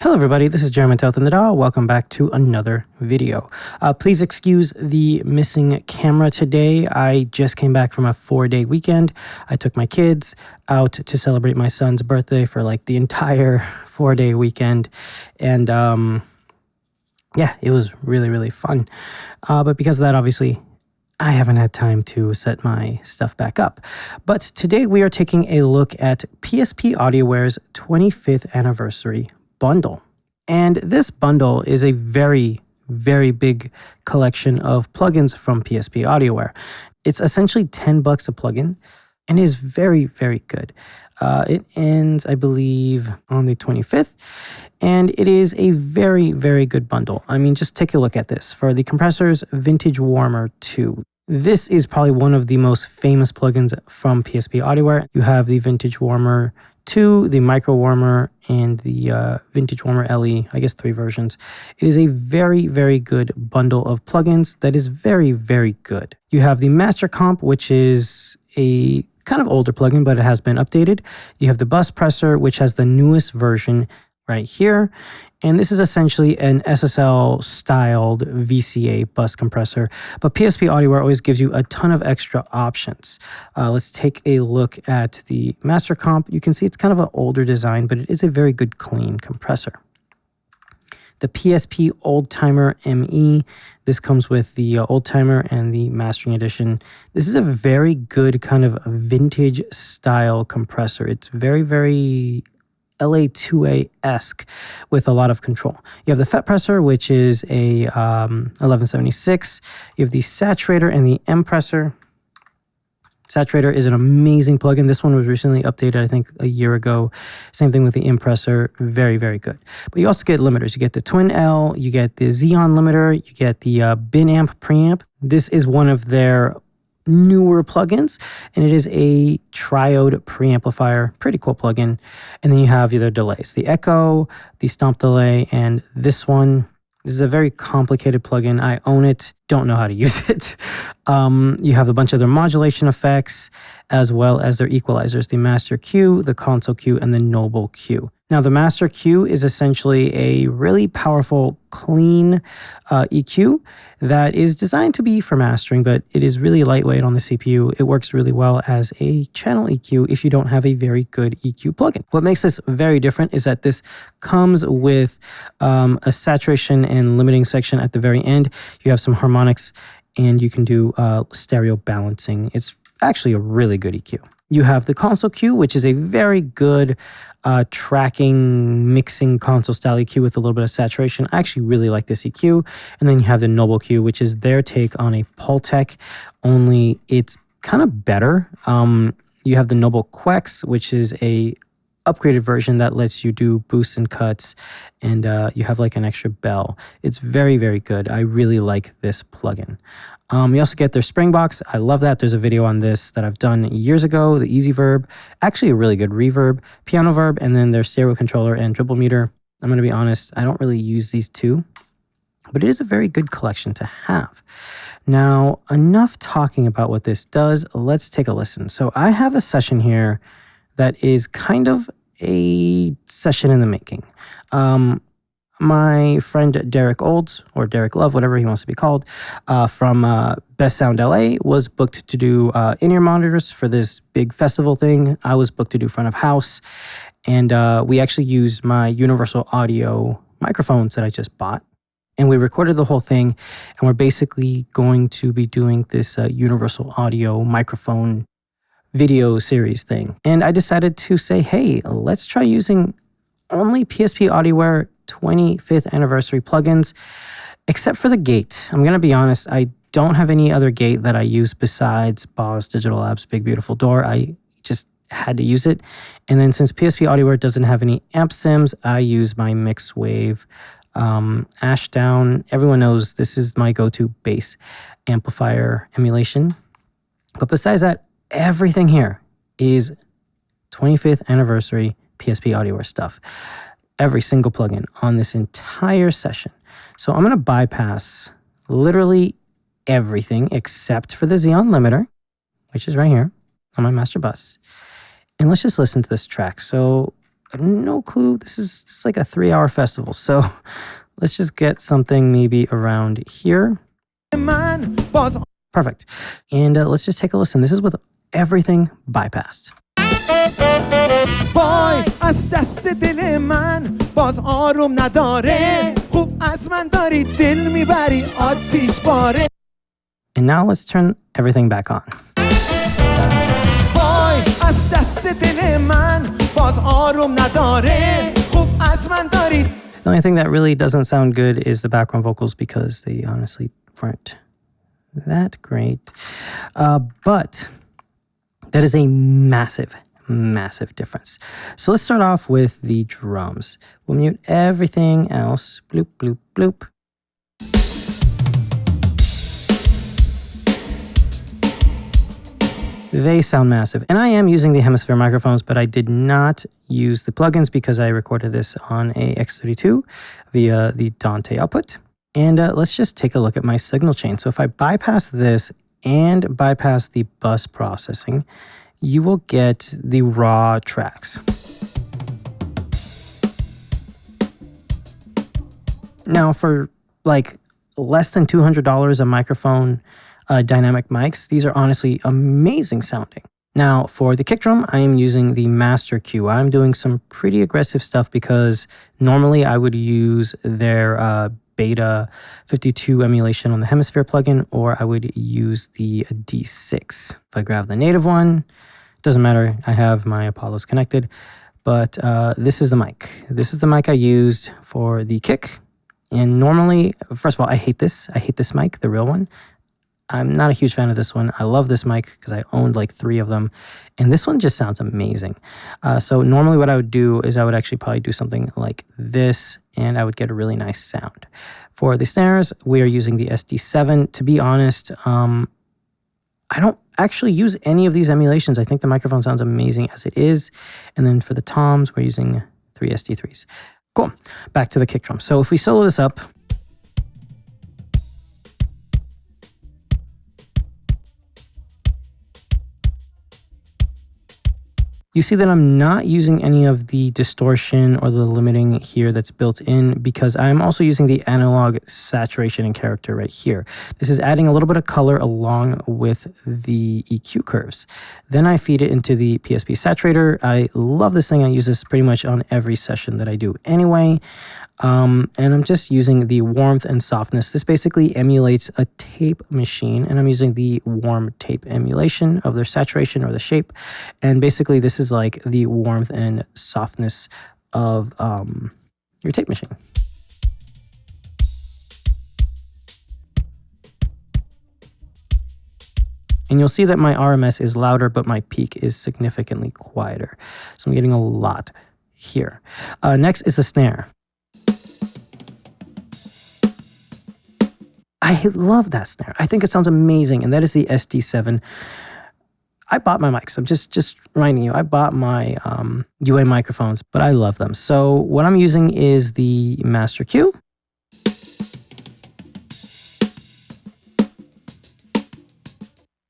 Hello everybody, this is Jeremy Toth and the DAW. Welcome back to another video. Please excuse the missing camera today. I just came back from a 4-day weekend. I took my kids out to celebrate my son's birthday for like the entire 4-day weekend. And yeah, it was really fun. But because of that, obviously, I haven't had time to set my stuff back up. But today we are taking a look at PSP Audioware's 25th anniversary bundle. And this bundle is a very big collection of plugins from PSP Audioware. It's essentially $10 a plugin and is very good. It ends, I believe, on the 25th, and it is a very good bundle. I mean, just take a look at this. For the Compressors Vintage Warmer 2, this is probably one of the most famous plugins from PSP Audioware. You have the Vintage Warmer 2, the Micro Warmer, and the Vintage Warmer LE, I guess 3 versions. It is a very good bundle of plugins that is very good. You have the Master Comp, which is a kind of older plugin, but it has been updated. You have the Bus Presser, which has the newest version right here. And this is essentially an SSL-styled VCA bus compressor. But PSP Audioware always gives you a ton of extra options. Let's take a look at the Master Comp. You can see it's kind of an older design, but it is a very good, clean compressor. The PSP Oldtimer ME. This comes with the Oldtimer and the Mastering Edition. This is a very good kind of vintage style compressor. It's very LA2A-esque with a lot of control. You have the FET Presser, which is a 1176. You have the Saturator and the M-Presser. Saturator is an amazing plugin. This one was recently updated, I think, a year ago. Same thing with the Impressor. Very good. But you also get limiters. You get the Twin L, you get the Xeon limiter, you get the Bin Amp preamp. This is one of their newer plugins, and it is a triode preamplifier. Pretty cool plugin. And then you have your delays, the Echo, the Stomp Delay, and this one. This is a very complicated plugin. I own it, don't know how to use it. You have a bunch of their modulation effects, as well as their equalizers, the Master Q, the Console Q, and the Noble Q. Now, the Master Q is essentially a really powerful, clean EQ that is designed to be for mastering, but it is really lightweight on the CPU. It works really well as a channel EQ if you don't have a very good EQ plugin. What makes this very different is that this comes with a saturation and limiting section at the very end. You have some harmonics, and you can do stereo balancing. It's actually a really good EQ. You have the Console Q, which is a very good tracking, mixing console style EQ with a little bit of saturation. I actually really like this EQ. And then you have the Noble Q, which is their take on a Pultec, only it's kind of better. You have the Noble Quex, which is a upgraded version that lets you do boosts and cuts, and you have like an extra bell. It's very good. I really like this plugin. You also get their Springbox. I love that. There's a video on this that I've done years ago, the Easy Verb, actually a really good reverb, piano verb, and then their stereo controller and dribble meter. I'm going to be honest, I don't really use these two, but it is a very good collection to have. Now, enough talking about what this does. Let's take a listen. So I have a session here that is kind of a session in the making. My friend Derek Olds, or Derek Love, whatever he wants to be called, from Best Sound LA, was booked to do in-ear monitors for this big festival thing. I was booked to do front of house, and we actually used my Universal Audio microphones that I just bought. And we recorded the whole thing, and we're basically going to be doing this Universal Audio microphone video series thing. And I decided to say, hey, let's try using only PSP Audioware 25th anniversary plugins, except for the gate. I'm going to be honest, I don't have any other gate that I use besides Boss Digital Labs Big Beautiful Door. I just had to use it. And then since PSP Audioware doesn't have any amp sims, I use my Mixwave Ashdown. Everyone knows this is my go-to bass amplifier emulation. But besides that, everything here is 25th anniversary PSP Audioware stuff. Every single plugin on this entire session. So I'm going to bypass literally everything except for the Xeon limiter, which is right here on my master bus. And let's just listen to this track. So no clue. This is like a 3-hour festival. So let's just get something maybe around here. Perfect. And let's just take a listen. This is with everything bypassed. وای از دست دل من باز آروم نداره خوب از من داری دل میبری آتیش باره. And now let's turn everything back on. وای از دست دل من باز آروم نداره خوب از من داری. The only thing that really doesn't sound good is the background vocals because they honestly weren't that great. But that is a massive difference. So let's start off with the drums. We'll mute everything else. Bloop, bloop, bloop. They sound massive. And I am using the Hemisphere microphones, but I did not use the plugins because I recorded this on a X32 via the Dante output. And let's just take a look at my signal chain. So if I bypass this and bypass the bus processing, you will get the raw tracks. Now for like less than $200 a microphone, dynamic mics, these are honestly amazing sounding. Now for the kick drum, I am using the Master Q. I'm doing some pretty aggressive stuff because normally I would use their Beta 52 emulation on the Hemisphere plugin, or I would use the D6. If I grab the native one, doesn't matter, I have my Apollos connected, but this is the mic. This is the mic I used for the kick. And normally, first of all, I hate this mic, the real one. I'm not a huge fan of this one. I love this mic because I owned like 3 of them. And this one just sounds amazing. So normally what I would do is I would actually probably do something like this and I would get a really nice sound. For the snares, we are using the SD7. To be honest, I don't actually use any of these emulations. I think the microphone sounds amazing as it is. And then for the toms, we're using 3 SD3s. Cool. Back to the kick drum. So if we solo this up, you see that I'm not using any of the distortion or the limiting here that's built in because I'm also using the analog saturation and character right here. This is adding a little bit of color along with the EQ curves. Then I feed it into the PSP saturator. I love this thing. I use this pretty much on every session that I do anyway. And I'm just using the warmth and softness. This basically emulates a tape machine, and I'm using the warm tape emulation of their saturation or the shape. And basically this is like the warmth and softness of your tape machine. And you'll see that my RMS is louder, but my peak is significantly quieter. So I'm getting a lot here. Next is the snare. I love that snare. I think it sounds amazing, and that is the SD7. I bought my mics. I'm just reminding you, I bought my UA microphones, but I love them. So what I'm using is the Master Q.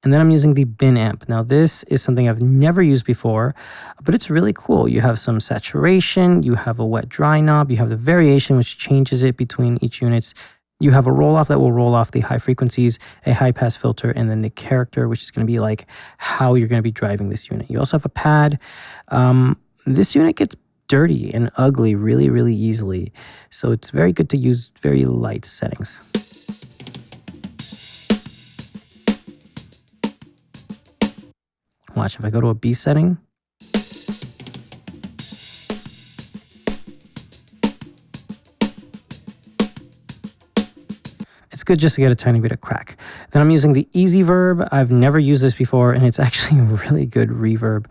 And then I'm using the bin amp. Now this is something I've never used before, but it's really cool. You have some saturation, you have a wet dry knob, you have the variation which changes it between each units. You have a roll-off that will roll off the high frequencies, a high-pass filter, and then the character, which is going to be like how you're going to be driving this unit. You also have a pad. This unit gets dirty and ugly really, really easily. So it's very good to use very light settings. Watch, if I go to a B setting, it's good just to get a tiny bit of crack. Then I'm using the Easy Verb. I've never used this before, and it's actually a really good reverb.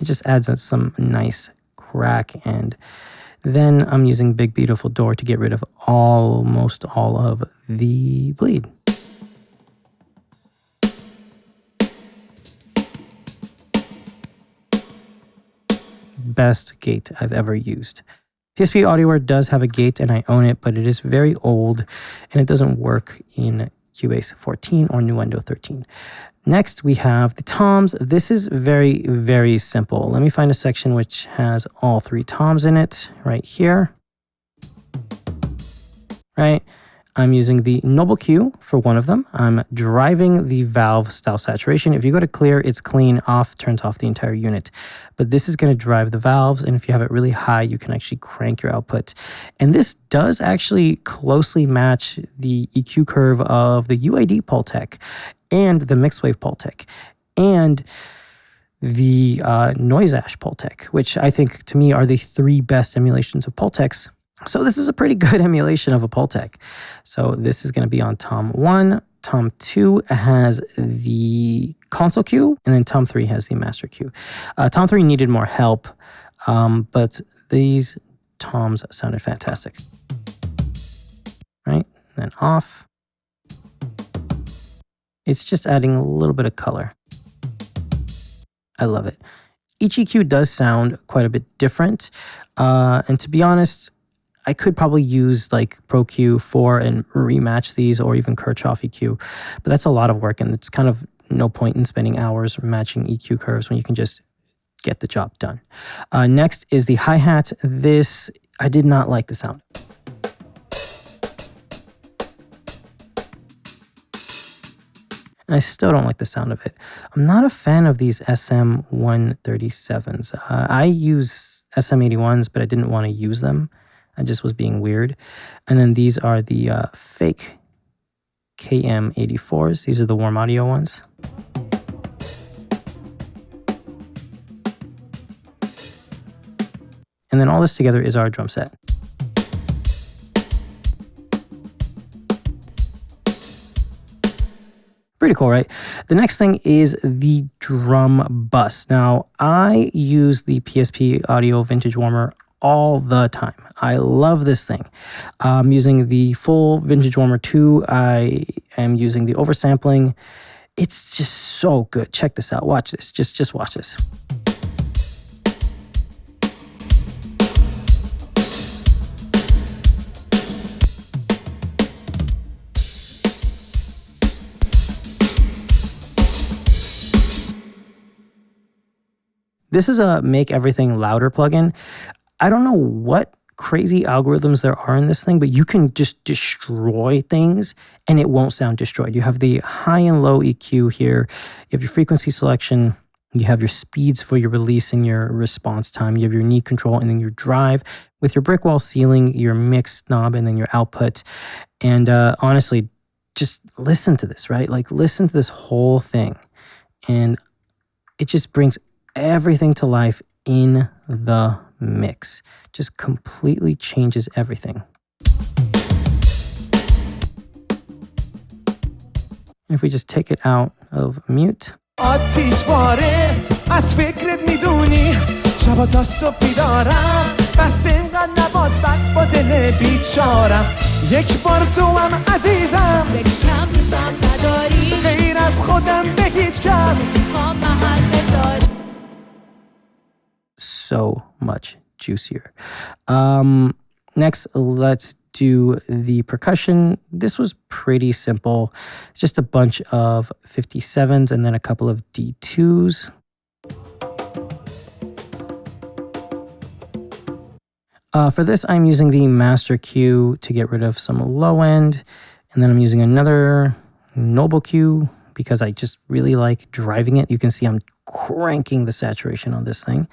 It just adds some nice crack. And then I'm using Big Beautiful Door to get rid of almost all of the bleed. Best gate I've ever used. PSP Audioware does have a gate and I own it, but it is very old and it doesn't work in Cubase 14 or Nuendo 13. Next, we have the toms. This is very, very simple. Let me find a section which has all 3 toms in it right here. Right? I'm using the Noble Q for one of them. I'm driving the valve style saturation. If you go to clear, it's clean, off, turns off the entire unit. But this is going to drive the valves, and if you have it really high, you can actually crank your output. And this does actually closely match the EQ curve of the UAD Pultec and the Mixwave Pultec and the Noise Ash Pultec, which I think to me are the 3 best emulations of Pultecs. So this is a pretty good emulation of a Pultec. So this is going to be on Tom 1. Tom 2 has the console cue, and then Tom 3 has the master cue. Tom 3 needed more help, but these toms sounded fantastic. Right? Then off. It's just adding a little bit of color. I love it. Each EQ does sound quite a bit different. And to be honest, I could probably use like Pro Q4 and rematch these, or even Kirchhoff EQ, but that's a lot of work, and it's kind of no point in spending hours matching EQ curves when you can just get the job done. Next is the hi-hat. This, I did not like the sound. And I still don't like the sound of it. I'm not a fan of these SM137s. I use SM81s, but I didn't want to use them. I just was being weird. And then these are the fake KM84s. These are the warm audio ones. And then all this together is our drum set. Pretty cool, right? The next thing is the drum bus. Now, I use the PSP Audio Vintage Warmer all the time. I love this thing. I'm using the full Vintage Warmer 2. I am using the oversampling. It's just so good. Check this out. Watch this. Just watch this. This is a Make Everything Louder plugin. I don't know what crazy algorithms there are in this thing, but you can just destroy things and it won't sound destroyed. You have the high and low EQ here. You have your frequency selection. You have your speeds for your release and your response time. You have your knee control and then your drive. With your brick wall ceiling, your mix knob, and then your output. And honestly, just listen to this, right? Like listen to this whole thing. And it just brings everything to life in the mix. Just completely changes everything. And if we just take it out of mute. So much juicier. Next, let's do the percussion. This was pretty simple. It's just a bunch of 57s and then a couple of D2s. For this, I'm using the master Q to get rid of some low end. And then I'm using another Noble Q because I just really like driving it. You can see I'm cranking the saturation on this thing.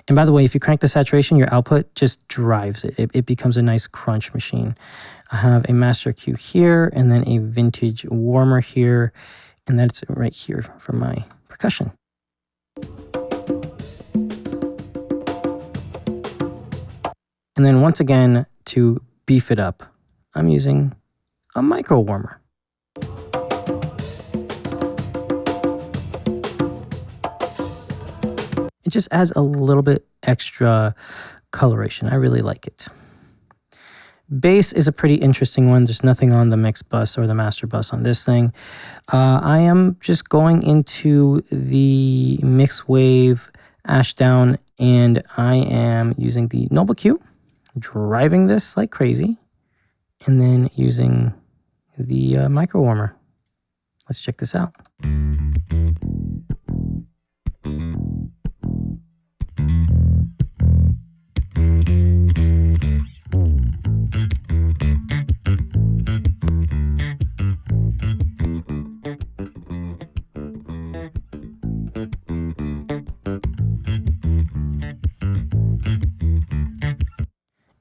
And by the way, if you crank the saturation, your output just drives it. It becomes a nice crunch machine. I have a master Q here and then a vintage warmer here. And that's right here for my percussion. And then once again, to beef it up, I'm using a micro warmer. It just adds a little bit extra coloration. I really like it. Bass is a pretty interesting one. There's nothing on the mix bus or the master bus on this thing. I am just going into the Mixwave Ashdown, and I am using the Noble Q, driving this like crazy, and then using the micro warmer Let's check this out.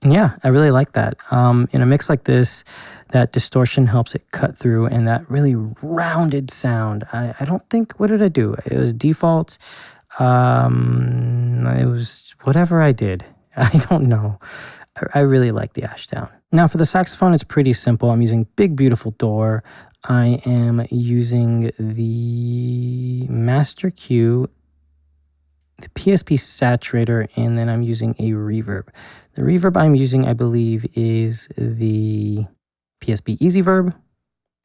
And yeah, I really like that. In a mix like this, that distortion helps it cut through, and that really rounded sound. I don't think, what did I do? It was default. It was whatever I did. I don't know. I really like the Ashdown. Now for the saxophone, it's pretty simple. I'm using Big Beautiful Door. I am using the Master Q, the PSP Saturator, and then I'm using a reverb. The reverb I'm using, I believe, is the PSP Easy Verb.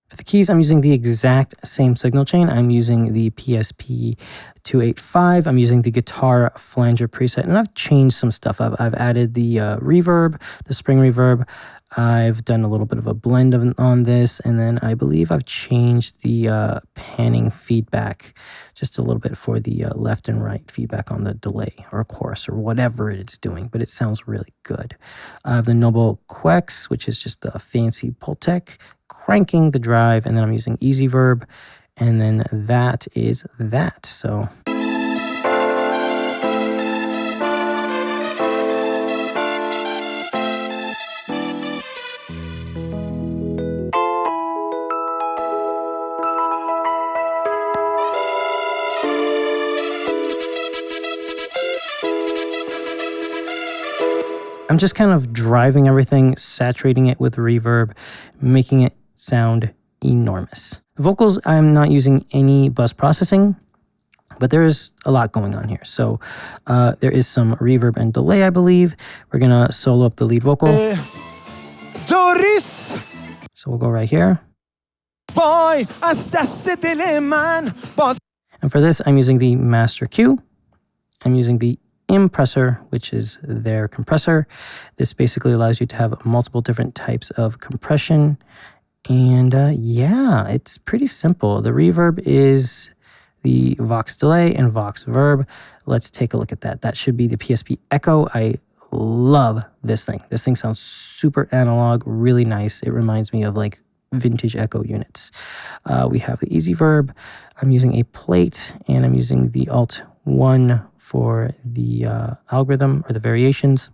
For the keys, I'm using the exact same signal chain. I'm using the PSP 285. I'm using the guitar flanger preset, and I've changed some stuff. I've added the reverb, the spring reverb. I've done a little bit of a blend on this, and then I believe I've changed the panning feedback just a little bit for the left and right feedback on the delay or chorus or whatever it's doing, but it sounds really good. I have the Noble Quex, which is just the fancy Pultec, cranking the drive, and then I'm using Easy Verb, and then that is that. So I'm just kind of driving everything, saturating it with reverb, making it sound enormous. The vocals, I'm not using any bus processing, but there is a lot going on here. So there is some reverb and delay, I believe. We're going to solo up the lead vocal. Doris! So we'll go right here. And for this, I'm using the Master Q. I'm using the Impressor, which is their compressor. This basically allows you to have multiple different types of compression. And yeah, it's pretty simple. The reverb is the Vox delay and Vox verb. Let's take a look at that. That should be the PSP Echo. I love this thing. This thing sounds super analog, really nice. It reminds me of like vintage Echo units. We have the Easy Verb. I'm using a plate, and I'm using the Alt 1 for the algorithm or the variations.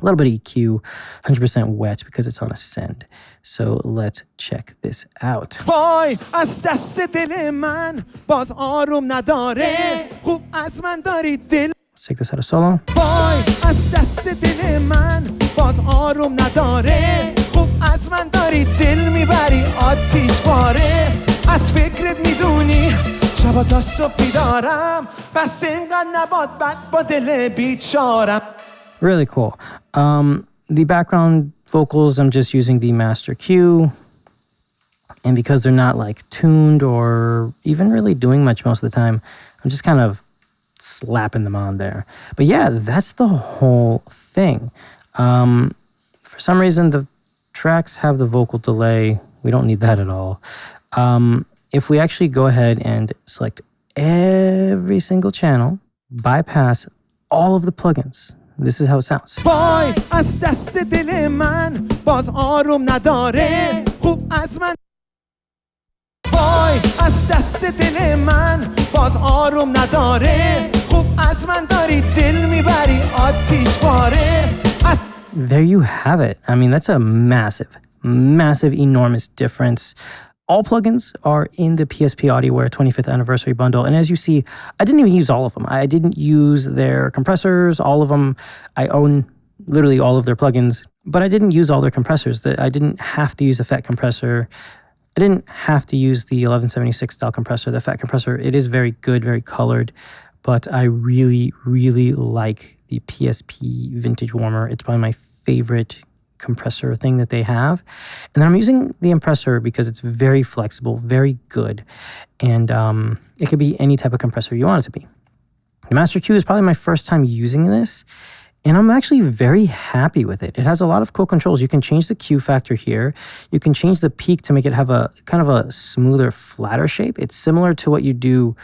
A little bit of EQ, 100% wet because it's on a send. So let's check this out. Let's take this out of solo. Really cool. The background vocals, I'm just using the Master Q. And because they're not like tuned or even really doing much most of the time, I'm just kind of slapping them on there. But yeah, that's the whole thing. For some reason, the tracks have the vocal delay. We don't need that at all. If we actually go ahead and select every single channel, bypass all of the plugins, this is how it sounds. There you have it. I mean, that's a massive, enormous difference. All plugins are in the PSP Audioware 25th anniversary bundle. And as you see, I didn't even use all of them. I didn't use their compressors, all of them. I own literally all of their plugins, but I didn't use all their compressors. I didn't have to use a FET compressor. I didn't have to use the 1176 style compressor, the FET compressor. It is very good, very colored, but I really, really like the PSP Vintage Warmer. It's probably my favorite compressor thing that they have. And then I'm using the Impressor because it's very flexible, very good. And it could be any type of compressor you want it to be. The Master Q is probably my first time using this. And I'm actually very happy with it. It has a lot of cool controls. You can change the Q factor here. You can change the peak to make it have a kind of a smoother, flatter shape. It's similar to what you do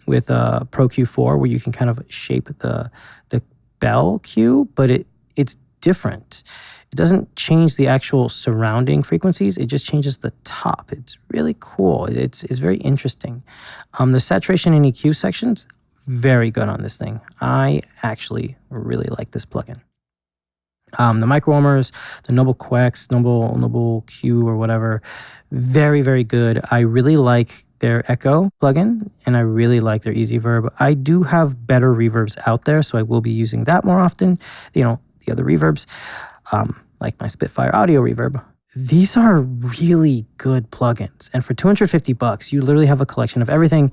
with Pro Q4, where you can kind of shape the bell Q, but it's different. It doesn't change the actual surrounding frequencies. It just changes the top. It's really cool. It's very interesting. The saturation and EQ sections, very good on this thing. I actually really like this plugin. The micro warmers, the Noble Quex, Noble Q or whatever, very, very good. I really like their Echo plugin, and I really like their Easy Verb. I do have better reverbs out there, so I will be using that more often. The other reverbs, like my Spitfire Audio Reverb. These are really good plugins, and for $250, you literally have a collection of everything.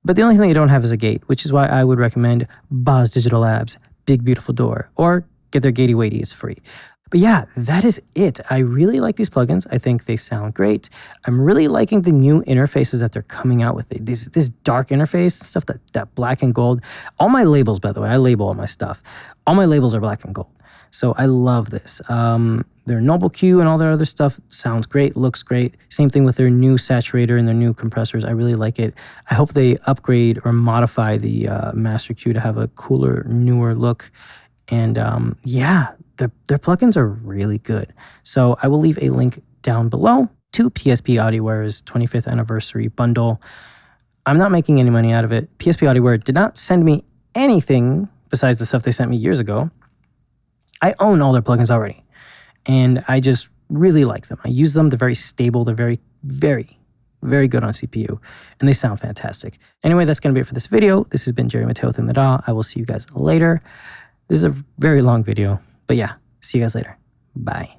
But the only thing you don't have is a gate, which is why I would recommend Boz Digital Labs, Big Beautiful Door, or get their Gatey Weighty is free. But yeah, that is it. I really like these plugins. I think they sound great. I'm really liking the new interfaces that they're coming out with. This dark interface, stuff that black and gold. All my labels, by the way, I label all my stuff. All my labels are black and gold. So I love this. Their Noble Q and all their other stuff sounds great, looks great. Same thing with their new saturator and their new compressors. I really like it. I hope they upgrade or modify the Master Q to have a cooler, newer look. And yeah, their plugins are really good. So I will leave a link down below to PSP Audioware's 25th anniversary bundle. I'm not making any money out of it. PSP Audioware did not send me anything besides the stuff they sent me years ago. I own all their plugins already, and I just really like them. I use them. They're very stable. They're very, very, very good on CPU, and they sound fantastic. Anyway, that's going to be it for this video. This has been Jerry Mateo with In the DAW. I will see you guys later. This is a very long video, but yeah, see you guys later. Bye.